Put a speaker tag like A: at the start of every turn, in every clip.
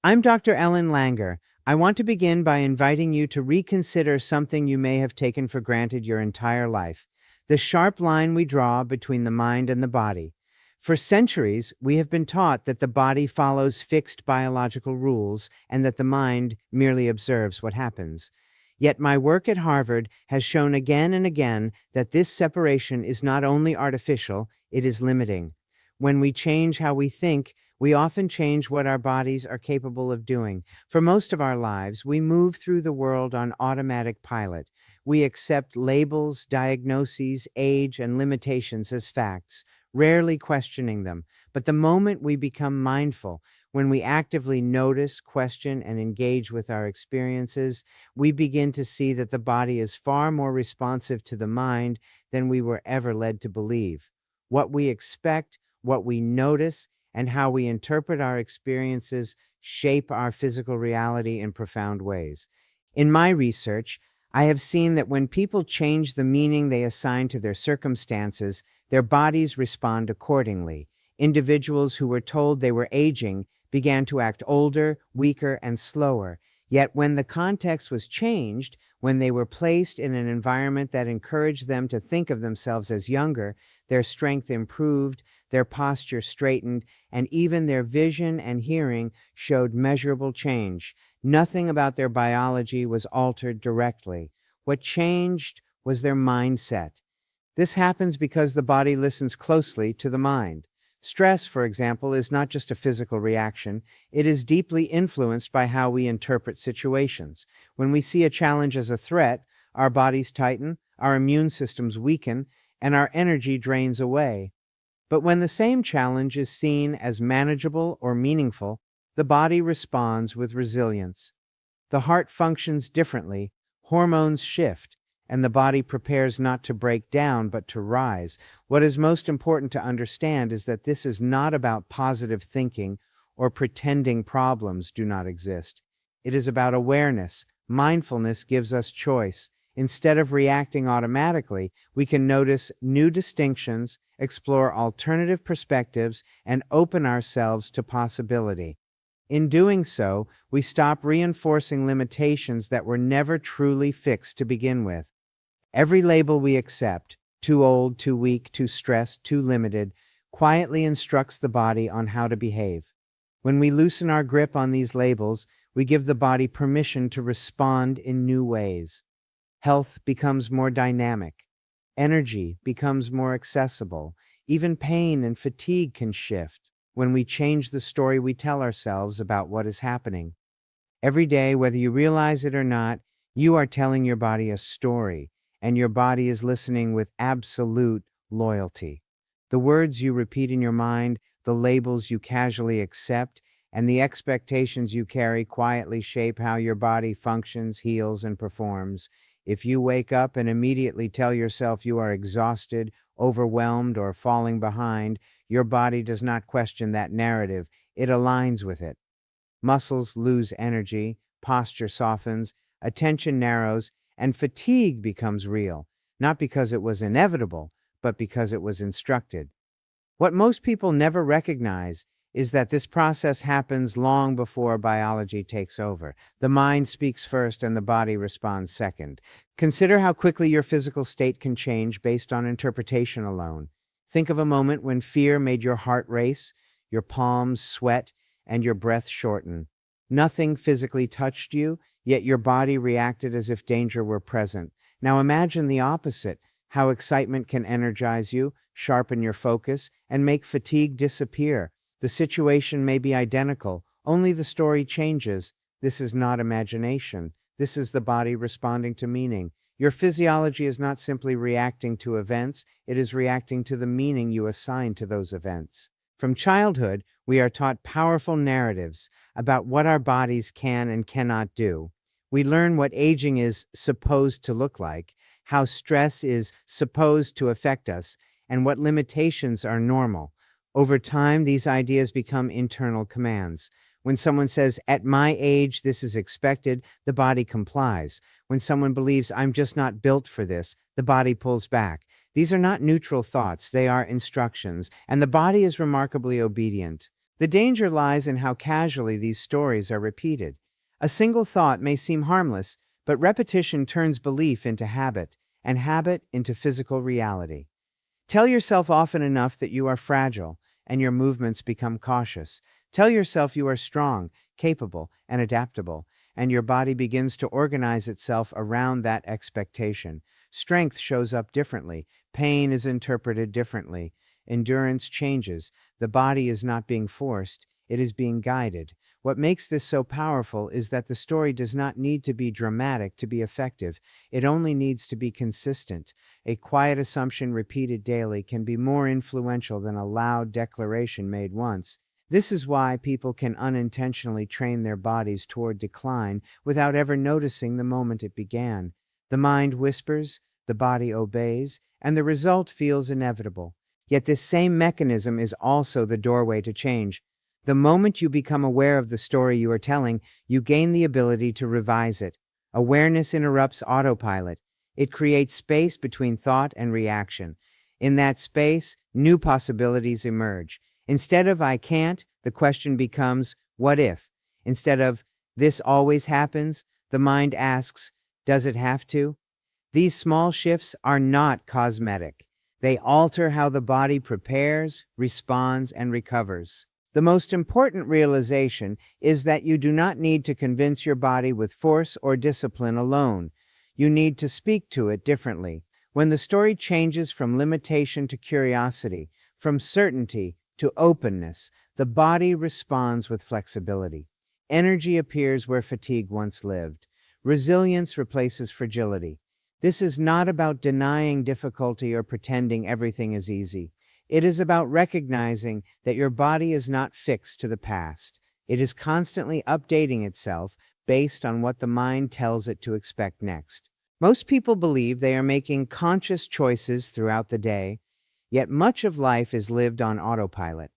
A: I'm Dr. Ellen Langer. I want to begin by inviting you to reconsider something you may have taken for granted your entire life: the sharp line we draw between the mind and the body. For centuries, we have been taught that the body follows fixed biological rules and that the mind merely observes what happens. Yet my work at Harvard has shown again and again that this separation is not only artificial, it is limiting. When we change how we think, we often change what our bodies are capable of doing. For most of our lives, we move through the world on automatic pilot. We accept labels, diagnoses, age, and limitations as facts, rarely questioning them. But the moment we become mindful, when we actively notice, question, and engage with our experiences, we begin to see that the body is far more responsive to the mind than we were ever led to believe. What we expect, what we notice, and how we interpret our experiences shape our physical reality in profound ways. In my research, I have seen that when people change the meaning they assign to their circumstances, their bodies respond accordingly. Individuals who were told they were aging began to act older, weaker, and slower. Yet when the context was changed, when they were placed in an environment that encouraged them to think of themselves as younger, their strength improved, their posture straightened, and even their vision and hearing showed measurable change. Nothing about their biology was altered directly. What changed was their mindset. This happens because the body listens closely to the mind. Stress, for example, is not just a physical reaction. It is deeply influenced by how we interpret situations. When we see a challenge as a threat, our bodies tighten, our immune systems weaken, and our energy drains away. But when the same challenge is seen as manageable or meaningful, the body responds with resilience. The heart functions differently, hormones shift, and the body prepares not to break down but to rise. What is most important to understand is that this is not about positive thinking or pretending problems do not exist. It is about awareness. Mindfulness gives us choice. Instead of reacting automatically, we can notice new distinctions, explore alternative perspectives, and open ourselves to possibility. In doing so, we stop reinforcing limitations that were never truly fixed to begin with. Every label we accept, too old, too weak, too stressed, too limited, quietly instructs the body on how to behave. When we loosen our grip on these labels, we give the body permission to respond in new ways. Health becomes more dynamic. Energy becomes more accessible. Even pain and fatigue can shift when we change the story we tell ourselves about what is happening. Every day, whether you realize it or not, you are telling your body a story, and your body is listening with absolute loyalty. The words you repeat in your mind, the labels you casually accept, and the expectations you carry quietly shape how your body functions, heals, and performs. If you wake up and immediately tell yourself you are exhausted, overwhelmed, or falling behind, your body does not question that narrative. It aligns with it. Muscles lose energy, posture softens, attention narrows, and fatigue becomes real, not because it was inevitable, but because it was instructed. What most people never recognize is that this process happens long before biology takes over. The mind speaks first and the body responds second. Consider how quickly your physical state can change based on interpretation alone. Think of a moment when fear made your heart race, your palms sweat, and your breath shorten. Nothing physically touched you, yet your body reacted as if danger were present. Now imagine the opposite: how excitement can energize you, sharpen your focus, and make fatigue disappear. The situation may be identical, only the story changes. This is not imagination. This is the body responding to meaning. Your physiology is not simply reacting to events, it is reacting to the meaning you assign to those events. From childhood, we are taught powerful narratives about what our bodies can and cannot do. We learn what aging is supposed to look like, how stress is supposed to affect us, and what limitations are normal. Over time, these ideas become internal commands. When someone says, "At my age, this is expected," the body complies. When someone believes, "I'm just not built for this," the body pulls back. These are not neutral thoughts, they are instructions, and the body is remarkably obedient. The danger lies in how casually these stories are repeated. A single thought may seem harmless, but repetition turns belief into habit, and habit into physical reality. Tell yourself often enough that you are fragile, and your movements become cautious. Tell yourself you are strong, capable, and adaptable, and your body begins to organize itself around that expectation. Strength shows up differently, pain is interpreted differently, endurance changes. The body is not being forced, it is being guided. What makes this so powerful is that the story does not need to be dramatic to be effective. It only needs to be consistent. A quiet assumption repeated daily can be more influential than a loud declaration made once. This is why people can unintentionally train their bodies toward decline without ever noticing the moment it began. The mind whispers, the body obeys, and the result feels inevitable. Yet this same mechanism is also the doorway to change. The moment you become aware of the story you are telling, you gain the ability to revise it. Awareness interrupts autopilot. It creates space between thought and reaction. In that space, new possibilities emerge. Instead of "I can't," the question becomes "what if?" Instead of "this always happens," the mind asks, "does it have to?" These small shifts are not cosmetic. They alter how the body prepares, responds, and recovers. The most important realization is that you do not need to convince your body with force or discipline alone. You need to speak to it differently. When the story changes from limitation to curiosity, from certainty to openness, the body responds with flexibility. Energy appears where fatigue once lived. Resilience replaces fragility. This is not about denying difficulty or pretending everything is easy. It is about recognizing that your body is not fixed to the past. It is constantly updating itself based on what the mind tells it to expect next. Most people believe they are making conscious choices throughout the day, yet much of life is lived on autopilot.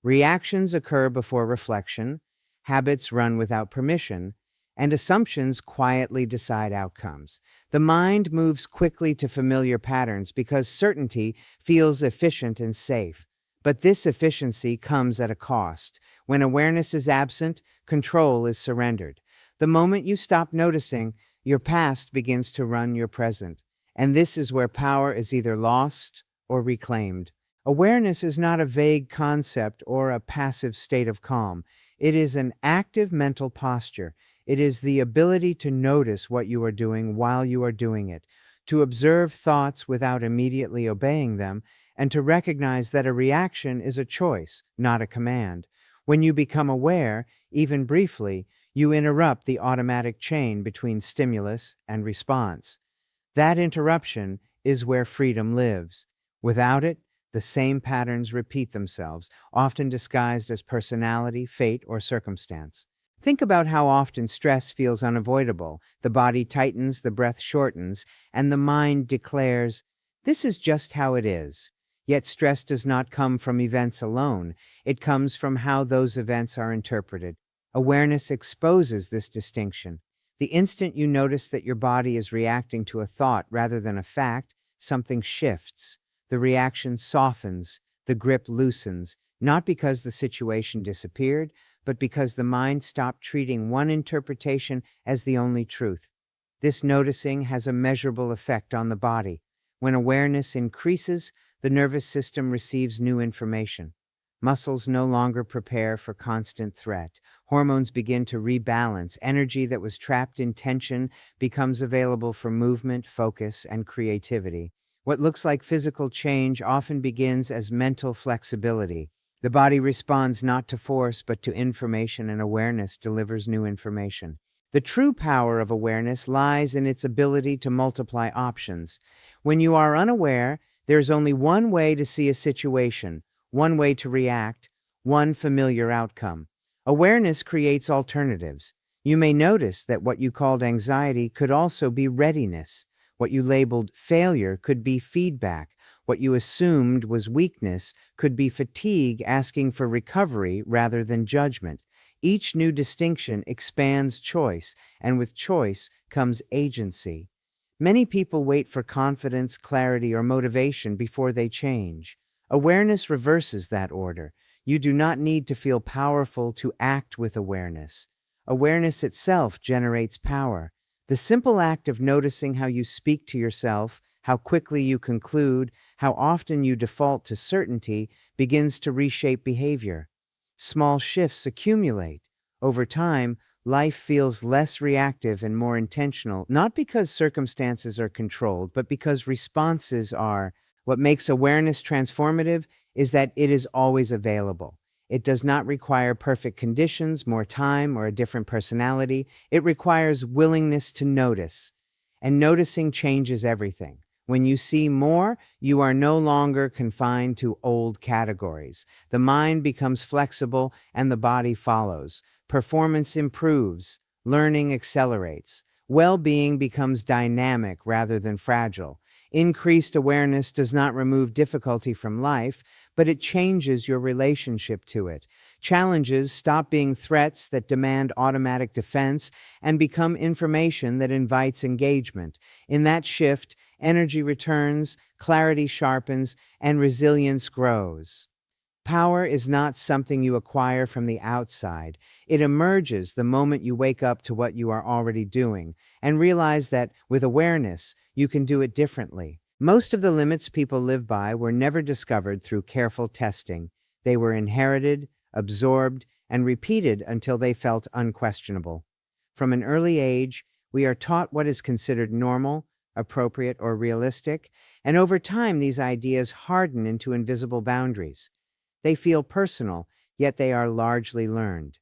A: Reactions occur before reflection, habits run without permission, and assumptions quietly decide outcomes. The mind moves quickly to familiar patterns because certainty feels efficient and safe. But this efficiency comes at a cost. When awareness is absent, control is surrendered. The moment you stop noticing, your past begins to run your present. And this is where power is either lost or reclaimed. Awareness is not a vague concept or a passive state of calm. It is an active mental posture. It is the ability to notice what you are doing while you are doing it, to observe thoughts without immediately obeying them, and to recognize that a reaction is a choice, not a command. When you become aware, even briefly, you interrupt the automatic chain between stimulus and response. That interruption is where freedom lives. Without it, the same patterns repeat themselves, often disguised as personality, fate, or circumstance. Think about how often stress feels unavoidable. The body tightens, the breath shortens, and the mind declares, "This is just how it is." Yet stress does not come from events alone. It comes from how those events are interpreted. Awareness exposes this distinction. The instant you notice that your body is reacting to a thought rather than a fact, something shifts. The reaction softens, the grip loosens, not because the situation disappeared, but because the mind stopped treating one interpretation as the only truth. This noticing has a measurable effect on the body. When awareness increases, the nervous system receives new information. Muscles no longer prepare for constant threat. Hormones begin to rebalance. Energy that was trapped in tension becomes available for movement, focus, and creativity. What looks like physical change often begins as mental flexibility. The body responds not to force, but to information, and awareness delivers new information. The true power of awareness lies in its ability to multiply options. When you are unaware, there's only one way to see a situation, one way to react, one familiar outcome. Awareness creates alternatives. You may notice that what you called anxiety could also be readiness. What you labeled failure could be feedback. What you assumed was weakness could be fatigue asking for recovery rather than judgment. Each new distinction expands choice, and with choice comes agency. Many people wait for confidence, clarity, or motivation before they change. Awareness reverses that order. You do not need to feel powerful to act with awareness. Awareness itself generates power. The simple act of noticing how you speak to yourself, how quickly you conclude, how often you default to certainty, begins to reshape behavior. Small shifts accumulate. Over time, life feels less reactive and more intentional, not because circumstances are controlled, but because responses are. What makes awareness transformative is that it is always available. It does not require perfect conditions, more time, or a different personality. It requires willingness to notice. And noticing changes everything. When you see more, you are no longer confined to old categories. The mind becomes flexible and the body follows. Performance improves. Learning accelerates. Well-being becomes dynamic rather than fragile. Increased awareness does not remove difficulty from life, but it changes your relationship to it. Challenges stop being threats that demand automatic defense and become information that invites engagement. In that shift, energy returns, clarity sharpens, and resilience grows. Power is not something you acquire from the outside. It emerges the moment you wake up to what you are already doing and realize that, with awareness, you can do it differently. Most of the limits people live by were never discovered through careful testing. They were inherited, absorbed, and repeated until they felt unquestionable. From an early age, we are taught what is considered normal, appropriate, or realistic, and over time these ideas harden into invisible boundaries. They feel personal, yet they are largely learned.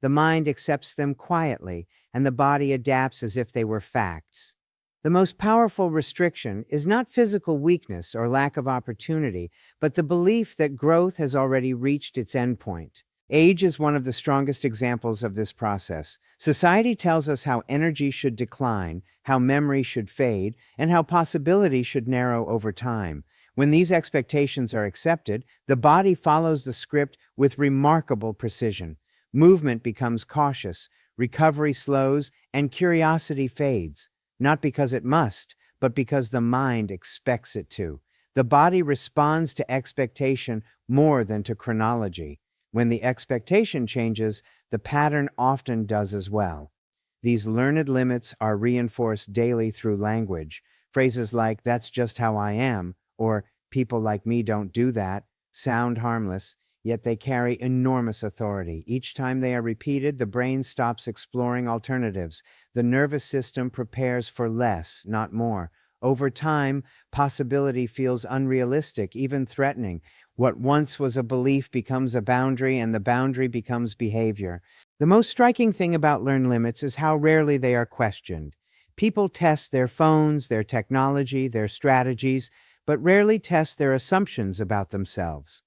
A: The mind accepts them quietly, and the body adapts as if they were facts. The most powerful restriction is not physical weakness or lack of opportunity, but the belief that growth has already reached its endpoint. Age is one of the strongest examples of this process. Society tells us how energy should decline, how memory should fade, and how possibility should narrow over time. When these expectations are accepted, the body follows the script with remarkable precision. Movement becomes cautious, recovery slows, and curiosity fades, not because it must, but because the mind expects it to. The body responds to expectation more than to chronology. When the expectation changes, the pattern often does as well. These learned limits are reinforced daily through language. Phrases like, "That's just how I am," or "people like me don't do that," sound harmless, yet they carry enormous authority. Each time they are repeated, the brain stops exploring alternatives. The nervous system prepares for less, not more. Over time, possibility feels unrealistic, even threatening. What once was a belief becomes a boundary, and the boundary becomes behavior. The most striking thing about learned limits is how rarely they are questioned. People test their phones, their technology, their strategies, but rarely test their assumptions about themselves.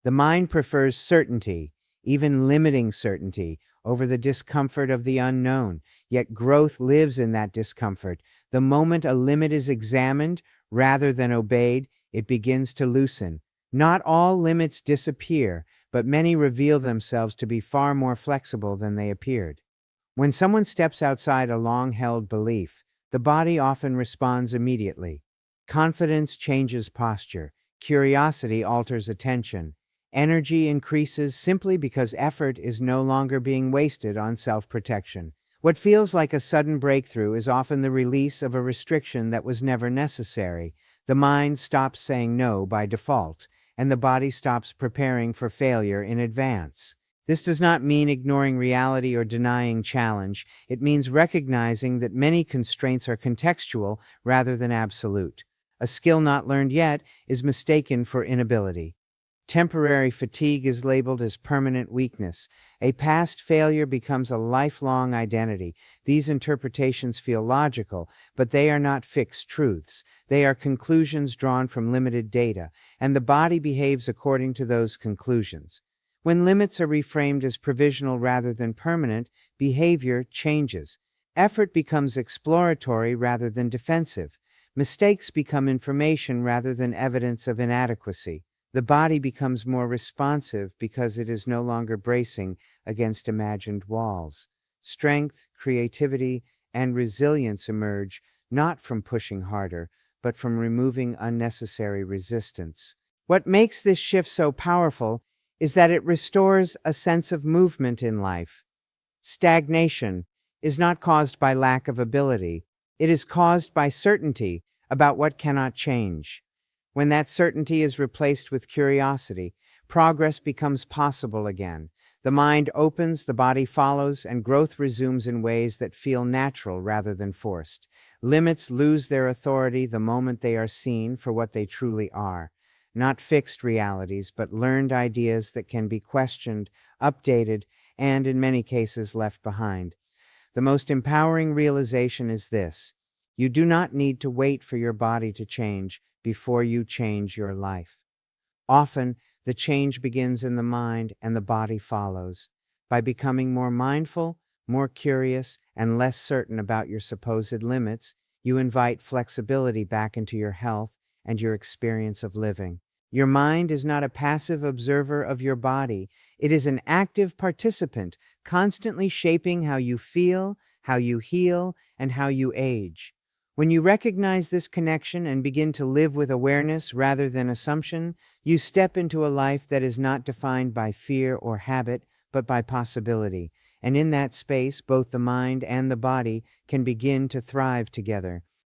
A: The mind prefers certainty, even limiting certainty, over the discomfort of the unknown. Yet growth lives in that discomfort. The moment a limit is examined rather than obeyed, it begins to loosen. Not all limits disappear, but many reveal themselves to be far more flexible than they appeared. When someone steps outside a long-held belief, the body often responds immediately. Confidence changes posture. Curiosity alters attention. Energy increases simply because effort is no longer being wasted on self-protection. What feels like a sudden breakthrough is often the release of a restriction that was never necessary. The mind stops saying no by default, and the body stops preparing for failure in advance. This does not mean ignoring reality or denying challenge. It means recognizing that many constraints are contextual rather than absolute. A skill not learned yet is mistaken for inability. Temporary fatigue is labeled as permanent weakness. A past failure becomes a lifelong identity. These interpretations feel logical, but they are not fixed truths. They are conclusions drawn from limited data, and the body behaves according to those conclusions. When limits are reframed as provisional rather than permanent, behavior changes. Effort becomes exploratory rather than defensive. Mistakes become information rather than evidence of inadequacy. The body becomes more responsive because it is no longer bracing against imagined walls. Strength, creativity, and resilience emerge not from pushing harder, but from removing unnecessary resistance. What makes this shift so powerful is that it restores a sense of movement in life. Stagnation is not caused by lack of ability. It is caused by certainty about what cannot change. When that certainty is replaced with curiosity, progress becomes possible again. The mind opens, the body follows, and growth resumes in ways that feel natural rather than forced. Limits lose their authority the moment they are seen for what they truly are. Not fixed realities, but learned ideas that can be questioned, updated, and in many cases left behind. The most empowering realization is this: you do not need to wait for your body to change before you change your life. Often, the change begins in the mind and the body follows. By becoming more mindful, more curious, and less certain about your supposed limits, you invite flexibility back into your health and your experience of living. Your mind is not a passive observer of your body. It is an active participant, constantly shaping how you feel, how you heal, and how you age. When you recognize this connection and begin to live with awareness rather than assumption, you step into a life that is not defined by fear or habit, but by possibility. And in that space, both the mind and the body can begin to thrive together.